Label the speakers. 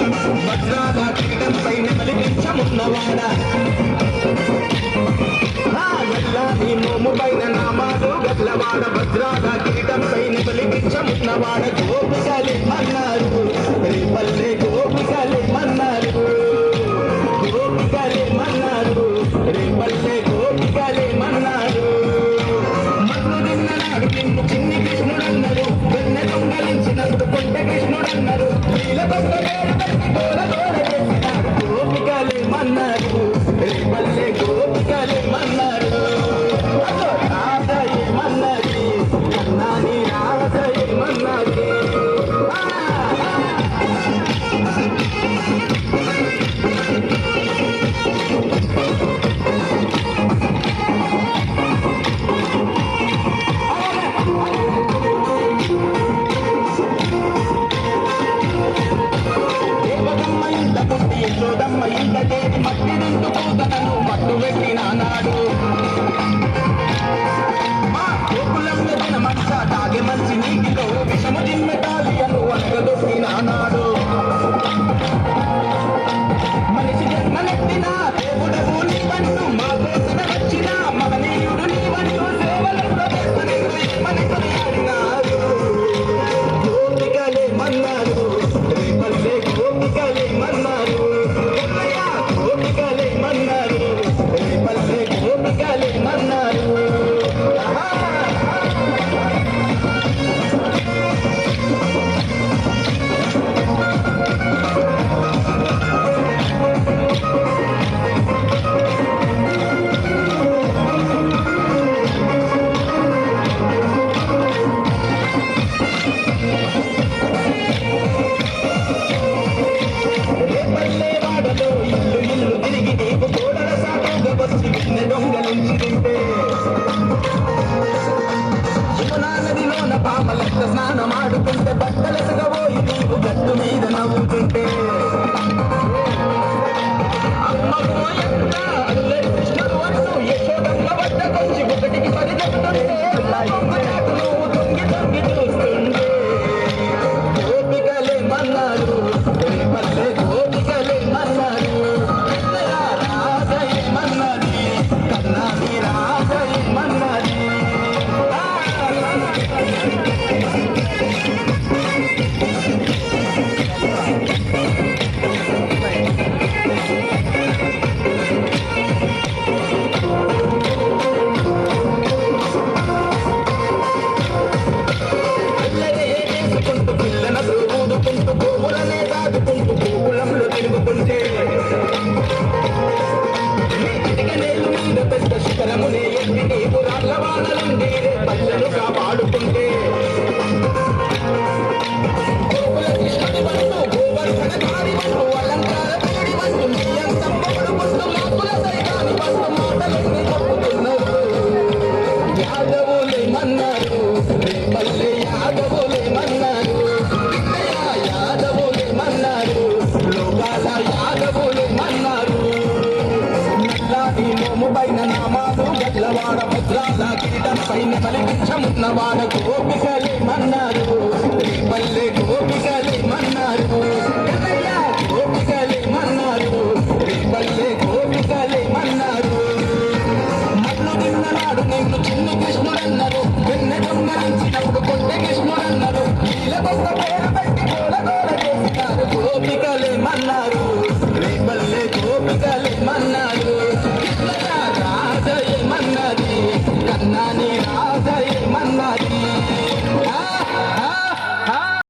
Speaker 1: వజ్రాల కిరీటంపై నెమలిపించమున్నవాడ నల్లాని మోము పైన నామాలు గట్లవాడ వజ్రాల కిరీటంపై నెమలిపించమున్నవాడ గోపికలే మన్నారు రేపల్లె గోపికలే మన్నారు గోపికలే మన్నారు రేపల్లె గోపికలే మన్నారు మన్ను తిన్ననాడు నిన్ను చిన్ని కృష్ణుడన్నారు వెన్న దొంగలించినందు కొండ కృష్ణుడన్నారు నీల కొండ గోపికలే మన్నారు రేపల్లె గోపికలే మన్నారు రాధయే మన్నది కన్నాని రాధయే మన్నది యశోదమ్మ ఇంత చేతి మట్టి నిండు పూతనను మట్టు పెట్టిన నాడు మా గోకులంలో జనమంతా తాగే మంచి నీటిలో విషము జిమ్మెటాలి అను వనగదొక్కిన నాడు మనిషి జన్మనెత్తిన దేవుడవు నీవన్ను మా కోసం వచ్చిన మహనీయుడు నీవన్ను సేవలను మనసుని ఆడినారు గోపికలే మన్నారు రేపల్లె గోపికలే మన్నారు గోపికలే మన్నారు రేపల్లె గోపికలే మన్నారు పాపలెక్క స్నానమాడుతుంటే బట్టలెసగబోయి నీవు గట్టు మీద నవ్వుతుంటే అమ్మకు ఎంత అల్లరి కృష్ణుడు అంటూ యశోదమ్మ వద్దకొచ్చి ఒకటికి పరిగెత్తుంటే నువ్వు తొంగి తొంగి చూస్తుండే గోపికలే మన్నారు రేపల్లె గోపికలే మన్నారు రాధయే మన్నది కన్నాని రాధయే మన్నది ఊదుకుంటూ గోవులనే దాటుకుంటూ గోకులంలో తిరుగుతుంటే నీళ్ళు మీద పెద్ద శిఖరమునే ఎత్తి నీకు రాళ్ళ వానలుండి పల్లెలు కాపాడుకుంటే గోకుల కృష్ణుడి వంటూ గోవర్ధన కారి వంటూ అలంకార పిడి వంటూ బియ్యం సంపడు వంటూ లాకుల సైతాని వంటూ మాటలన్నీ తప్పుతున్నారు యాదవులే మన్నారు రేపల్లె యాదవులే మన్నారు యాదవులే మన్నారు లోకాల యాదవులే మన్నారు నల్లాని మోము పైన నామాలు గట్లవాడ ముద్రాల కిరీటం పైన కలిగించమున్నవాడ గోపికలే మన్నారు రేపల్లె గోపికలే మన్నారు గోపికలే మన్నారు రేపల్లె గోపికలే మన్నారు మన్ను తిన్ననాడు నిన్ను చిన్న కృష్ణుడన్నారు వెన్న దొంగలించినప్పుడు కొండ కృష్ణుడన్నారు నీల కొండ పేరు పెట్టి గోల గోల చేసినారు గోపికలే మన్నారు